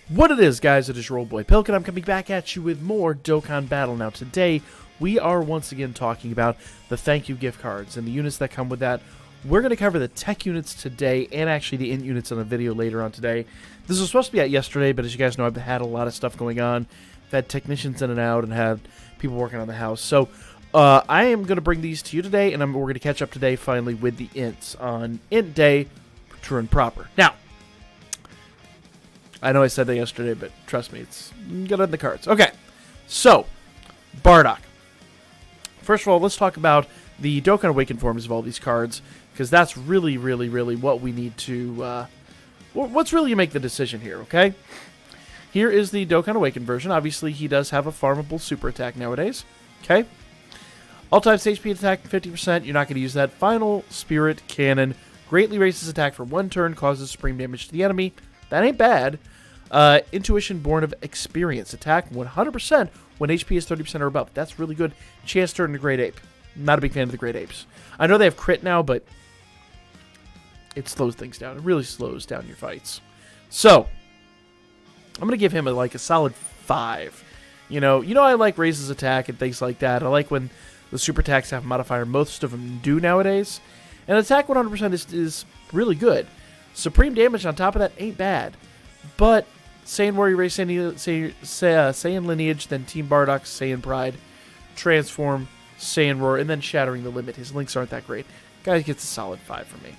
What it is, guys, it is your old boy Pilk, and I'm coming back at you with more Dokkan Battle. Now, today, we are once again talking about the thank you gift cards and the units that come with that. We're going to cover the tech units today, and actually the int units on a video later on today. This was supposed to be out yesterday, but as you guys know, I've had a lot of stuff going on. I've had technicians in and out, and had people working on the house. So, I am going to bring these to you today, and we're going to catch up today, finally, with the ints on int day, true and proper. Now, I know I said that yesterday, but trust me, it's good in the cards. Okay, so, Bardock. First of all, let's talk about the Dokkan Awakened forms of all these cards, because that's really, really, really what we need to, what's really to make the decision here, okay? Here is the Dokkan Awakened version. Obviously, he does have a farmable super attack nowadays, okay? All types HP attack 50%, you're not going to use that. Final Spirit Cannon greatly raises attack for 1 turn, causes supreme damage to the enemy. That ain't bad. Intuition Born of Experience. Attack 100% when HP is 30% or above. That's really good. Chance to turn into Great Ape. Not a big fan of the Great Apes. I know they have crit now, but it slows things down. It really slows down your fights. So, I'm going to give him a solid 5. You know, I like raises attack and things like that. I like when the super attacks have a modifier. Most of them do nowadays. And attack 100% is really good. Supreme damage on top of that ain't bad. But Saiyan Warrior Race, Saiyan Lineage, then Team Bardock, Saiyan Pride, Transform, Saiyan Roar, and then Shattering the Limit. His links aren't that great. Guy gets a solid 5 from me.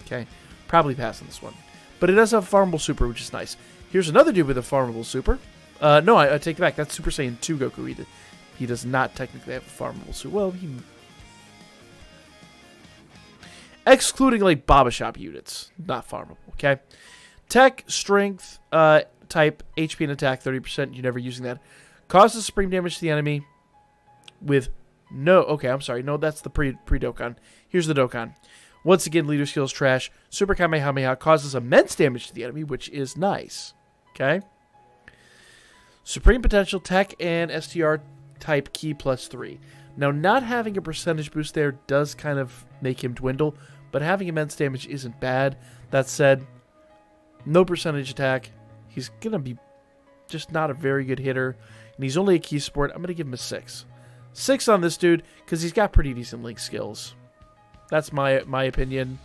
Okay, probably passing this one. But it does have a farmable super, which is nice. Here's another dude with a farmable super. No, I take it back. That's Super Saiyan 2 Goku. He does not technically have a farmable super. Well, excluding, Baba Shop units. Not farmable, okay? Tech, Strength, type, HP and attack 30%. You're never using that. Causes supreme damage to the enemy with no... Okay, I'm sorry. No, that's the pre-Dokkan. Here's the Dokkan. Once again, leader skills trash. Super Kamehameha causes immense damage to the enemy, which is nice. Okay? Supreme Potential, Tech, and STR type key +3. Now, not having a percentage boost there does kind of make him dwindle, but having immense damage isn't bad. That said, no percentage attack. He's going to be just not a very good hitter. And he's only a key support. I'm going to give him a 6. 6 on this dude because he's got pretty decent link skills. That's my opinion.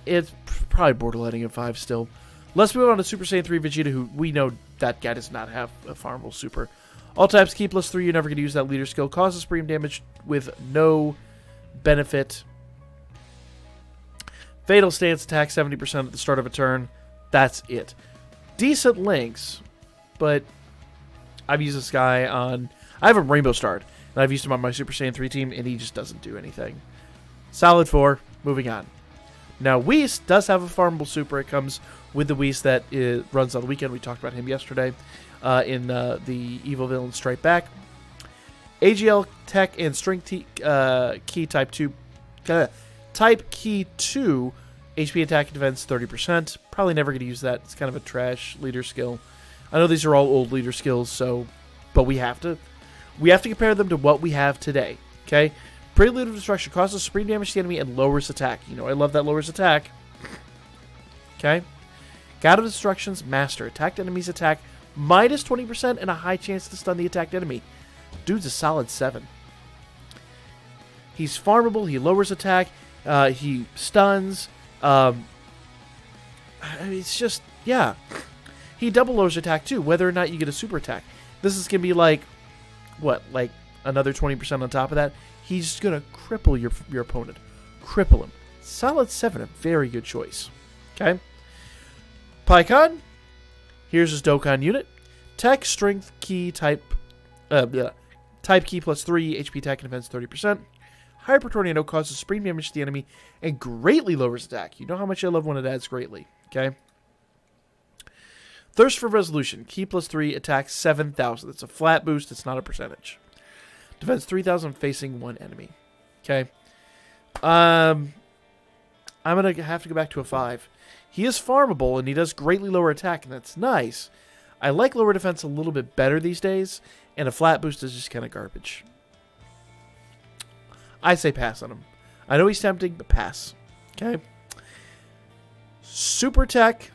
It's probably borderlining at 5 still. Let's move on to Super Saiyan 3 Vegeta, who we know that guy does not have a farmable super. All types key +3. You're never going to use that leader skill. Causes supreme damage with no benefit. Fatal Stance, attack 70% at the start of a turn. That's it. Decent links, but I've used this guy on... I have him Rainbow Starred, and I've used him on my Super Saiyan 3 team, and he just doesn't do anything. Solid 4. Moving on. Now, Whis does have a farmable super. It comes with the Whis that runs on the weekend. We talked about him yesterday in the Evil Villain Strike Back. AGL, Tech, and Strength Key Type 2... Type Key 2, HP attack and defense 30%. Probably never going to use that. It's kind of a trash leader skill. I know these are all old leader skills, but we have to compare them to what we have today. Okay? Prelude of Destruction causes supreme damage to the enemy and lowers attack. You know, I love that lowers attack. Okay? God of Destruction's Master. Attacked enemies attack -20% and a high chance to stun the attacked enemy. Dude's a solid 7. He's farmable. He lowers attack. He stuns. It's just, yeah. He double lowers attack too, whether or not you get a super attack. This is going to be another 20% on top of that. He's going to cripple your opponent. Cripple him. Solid 7, a very good choice. Okay. Pikkon. Here's his Dokkan unit. Tech, Strength, Key, Type Key +3, HP attack and defense 30%. Hyper Tornado causes supreme damage to the enemy and greatly lowers attack. You know how much I love when it adds greatly. Okay. Thirst for Resolution. Key +3, attack 7,000. It's a flat boost. It's not a percentage. Defense 3,000 facing one enemy. Okay. I'm going to have to go back to a 5. He is farmable, and he does greatly lower attack, and that's nice. I like lower defense a little bit better these days, and a flat boost is just kind of garbage. I say pass on him. I know he's tempting, but pass. Okay. Super Tech,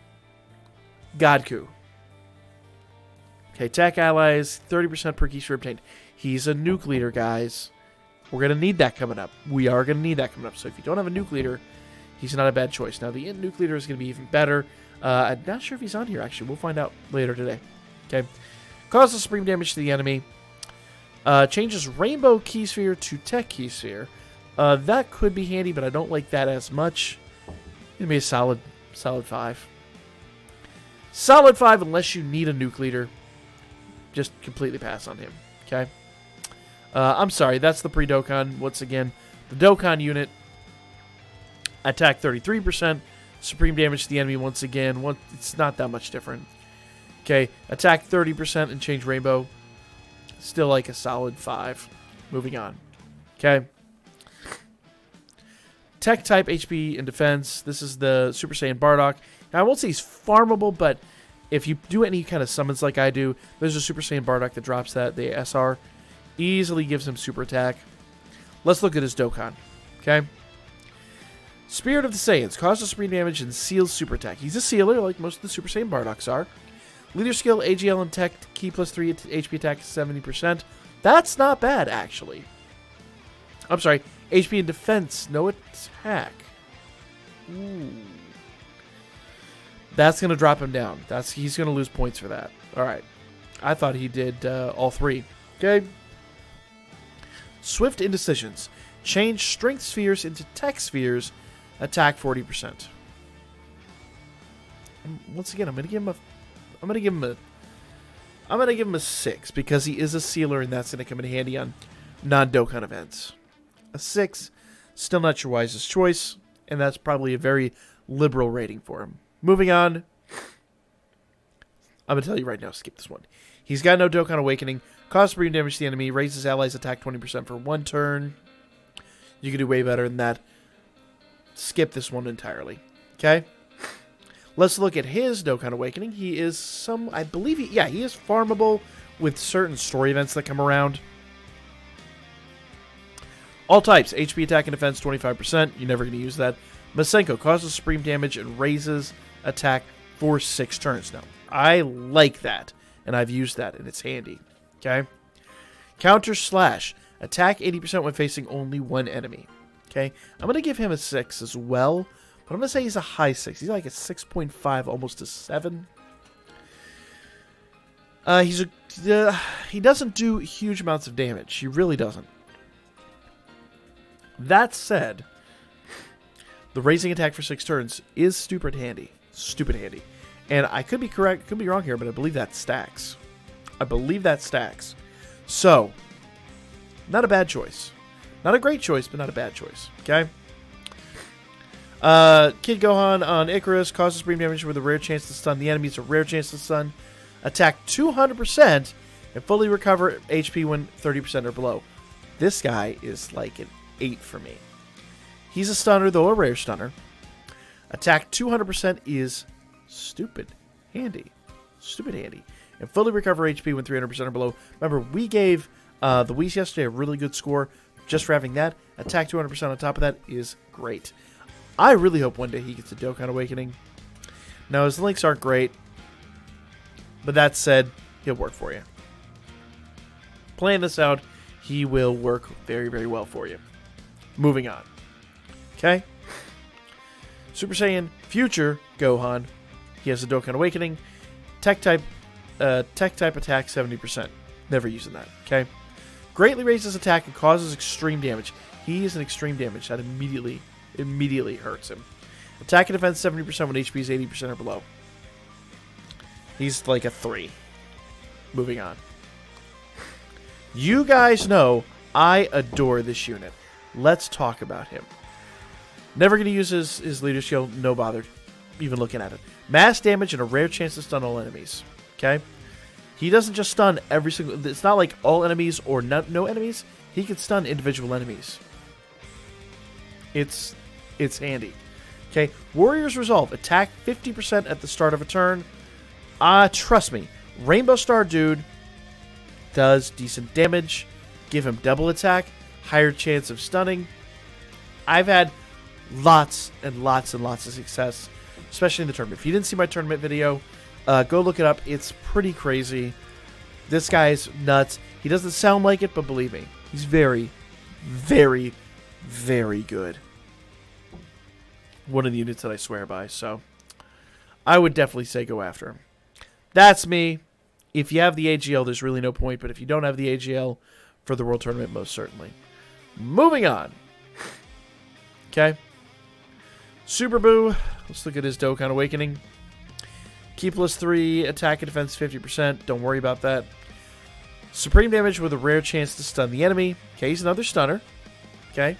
Godku. Okay, attack allies, 30% per keystream obtained. He's a nuke leader, guys. We're going to need that coming up. We are going to need that coming up. So if you don't have a nuke leader, he's not a bad choice. Now, the nuke leader is going to be even better. I'm not sure if he's on here, actually. We'll find out later today. Okay. Causes supreme damage to the enemy. Changes rainbow key sphere to tech key sphere. That could be handy, but I don't like that as much. It'll be a solid 5. Solid 5 unless you need a nuke leader. Just completely pass on him. Okay. I'm sorry, that's the pre-Dokkan. Once again, the Dokkan unit. Attack 33%. Supreme damage to the enemy once again. It's not that much different. Okay, attack 30% and change rainbow. Still like a solid 5. Moving on. Okay. Tech type HP and defense. This is the Super Saiyan Bardock. Now, I won't say he's farmable, but if you do any kind of summons like I do, there's a Super Saiyan Bardock that drops that. The SR easily gives him super attack. Let's look at his Dokkan. Okay. Spirit of the Saiyans. Causes supreme damage and seals super attack. He's a sealer like most of the Super Saiyan Bardocks are. Leader skill, AGL and tech, key plus 3 HP attack 70%. That's not bad, actually. I'm sorry. HP and defense, no attack. Ooh. That's going to drop him down. He's going to lose points for that. All right. I thought he did all 3. Okay. Swift Indecisions. Change strength spheres into tech spheres. Attack 40%. Once again, I'm going to give him a 6 because he is a sealer and that's going to come in handy on non-Dokkan events. A 6, still not your wisest choice, and that's probably a very liberal rating for him. Moving on. I'm going to tell you right now, skip this one. He's got no Dokkan Awakening. Cause supreme damage to the enemy. Raises allies attack 20% for 1 turn. You can do way better than that. Skip this one entirely. Okay? Let's look at his Dokkan Awakening. He is I believe he is farmable with certain story events that come around. All types, HP attack and defense 25%. You're never going to use that. Masenko causes supreme damage and raises attack for 6 turns. Now, I like that, and I've used that, and it's handy. Okay? Counter Slash. Attack 80% when facing only one enemy. Okay? I'm going to give him a 6 as well, but I'm going to say he's a high 6. He's like a 6.5, almost a 7. He doesn't do huge amounts of damage. He really doesn't. That said, the raising attack for 6 turns is stupid handy. Stupid handy. And I could be correct, could be wrong here, but I believe that stacks. So, not a bad choice. Not a great choice, but not a bad choice. Okay? Kid Gohan on Icarus causes supreme damage with a rare chance to stun the enemy. It's a rare chance to stun. Attack 200% and fully recover HP when 30% or below. This guy is like an 8 for me. He's a stunner, though a rare stunner. Attack 200% is stupid handy. Stupid handy. And fully recover HP when 300% or below. Remember, we gave the Whis yesterday a really good score just for having that. Attack 200% on top of that is great. I really hope one day he gets a Dokkan Awakening. Now, his links aren't great. But that said, he'll work for you. Plan this out. He will work very, very well for you. Moving on. Okay? Super Saiyan Future Gohan. He has a Dokkan Awakening. Tech type attack 70%. Never using that. Okay? Greatly raises attack and causes extreme damage. He is an extreme damage. That immediately hurts him. Attack and defense 70% when HP is 80% or below. He's like a 3. Moving on. You guys know I adore this unit. Let's talk about him. Never going to use his leader skill. No bother even looking at it. Mass damage and a rare chance to stun all enemies. Okay? He doesn't just stun every single... It's not like all enemies or no enemies. He can stun individual enemies. It's handy. Okay? Warrior's Resolve. Attack 50% at the start of a turn. Trust me. Rainbow Star Dude does decent damage. Give him double attack. Higher chance of stunning. I've had lots and lots and lots of success, especially in the tournament. If you didn't see my tournament video, Go look it up. It's pretty crazy. This guy's nuts. He doesn't sound like it, but believe me, he's very, very, very good. One of the units that I swear by, so I would definitely say go after him. That's me. If you have the AGL, there's really no point, but if you don't have the AGL for the World Tournament, most certainly. Moving on. Okay. Super Boo. Let's look at his Dokkan Awakening. Key +3, attack and defense 50%. Don't worry about that. Supreme damage with a rare chance to stun the enemy. Okay, he's another stunner. Okay.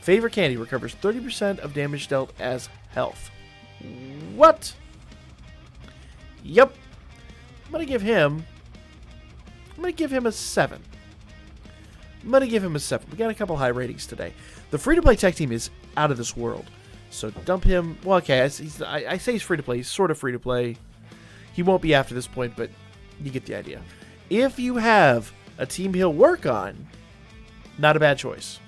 Favor Candy recovers 30% of damage dealt as health. What? Yep. I'm going to give him a 7. I'm going to give him a 7. We got a couple high ratings today. The free-to-play tech team is out of this world. So dump him. Well, okay, I say he's free-to-play. He's sort of free-to-play. He won't be after this point, but you get the idea. If you have a team he'll work on, not a bad choice.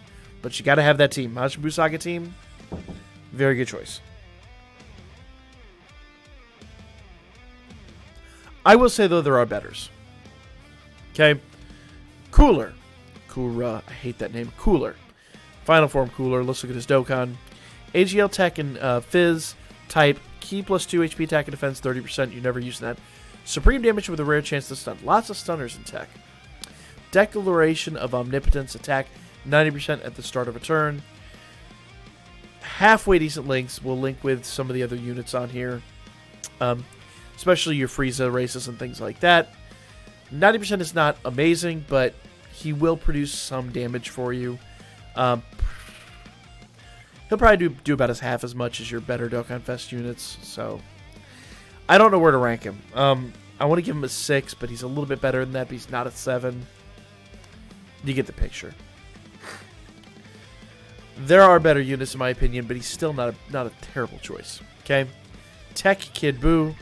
But you got to have that team. Majin Buu Saga team, very good choice. I will say, though, there are betters. Okay. Cooler. Kura. I hate that name. Cooler. Final form Cooler. Let's look at his Dokkan. AGL Tech and Fizz type. Key +2 HP attack and defense 30%. You never use that. Supreme damage with a rare chance to stun. Lots of stunners in Tech. Declaration of Omnipotence attack 90% at the start of a turn. Halfway decent links. We'll link with some of the other units on here. Especially your Frieza races and things like that. 90% is not amazing, but he will produce some damage for you. He'll probably do about half as much as your better Dokkan Fest units, so I don't know where to rank him. I want to give him a 6, but he's a little bit better than that, but he's not a 7. You get the picture. There are better units in my opinion, but he's still not a terrible choice. Okay, Tech Kid Buu.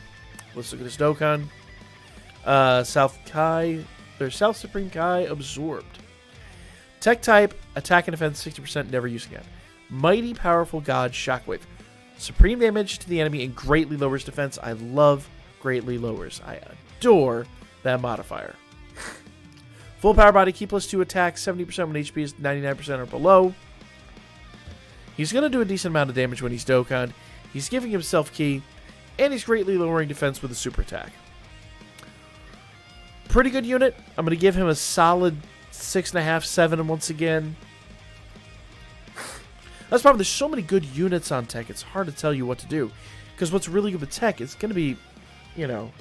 Let's look at his Dokkan. South Supreme Kai absorbed. Tech type, attack and defense 60%, never using it. Mighty Powerful God Shockwave. Supreme damage to the enemy and greatly lowers defense. I love greatly lowers. I adore that modifier. Full Power Body, Key +2 attack, 70% when HP is 99% or below. He's going to do a decent amount of damage when he's Dokkan. He's giving himself Key, and he's greatly lowering defense with a super attack. Pretty good unit. I'm going to give him a solid 6.5, 7 once again. That's the problem. There's so many good units on Tech, it's hard to tell you what to do. Because what's really good with Tech is going to be, you know...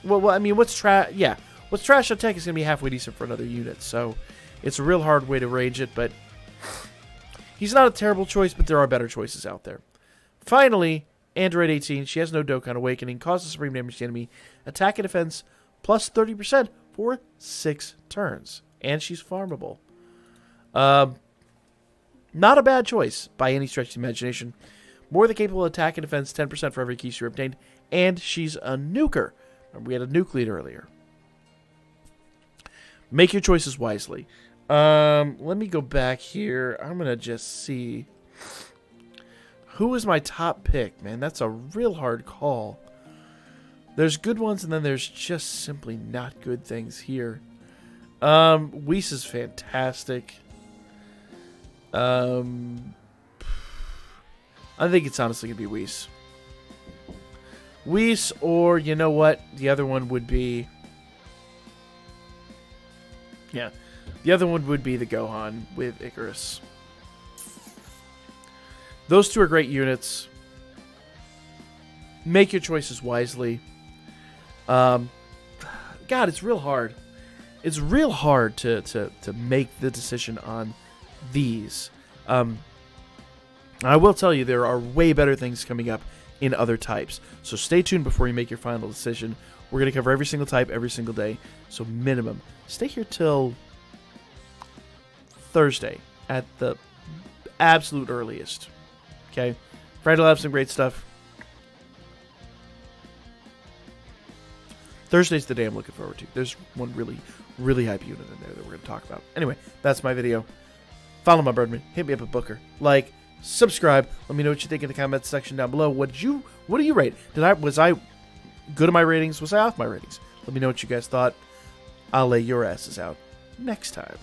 Well, I mean, what's trash on Tech is going to be halfway decent for another unit. So, it's a real hard way to range it, but... He's not a terrible choice, but there are better choices out there. Finally, Android 18. She has no Dokkan Awakening. Causes supreme damage to the enemy. Attack and defense plus 30% for 6 turns. And she's farmable. Not a bad choice by any stretch of the imagination. More than capable of attack and defense, 10% for every key she obtained. And she's a nuker. Remember, we had a nuke lead earlier. Make your choices wisely. Let me go back here. I'm going to just see. Who is my top pick? Man, that's a real hard call. There's good ones, and then there's just simply not good things here. Whis is fantastic. I think it's honestly going to be Whis. Whis, or you know what? The other one would be... Yeah. The other one would be the Gohan with Icarus. Those two are great units. Make your choices wisely. God, it's real hard. It's real hard to make the decision on these. I will tell you there are way better things coming up in other types. So stay tuned before you make your final decision. We're going to cover every single type every single day. So minimum. Stay here till Thursday at the absolute earliest. Okay? Friday will have some great stuff. Thursday's the day I'm looking forward to. There's one really, really hype unit in there that we're going to talk about. Anyway, that's my video. Follow my Birdman. Hit me up at Booker. Like, subscribe. Let me know what you think in the comments section down below. What do you rate? good are my ratings? Was I off my ratings? Let me know what you guys thought. I'll lay your asses out next time.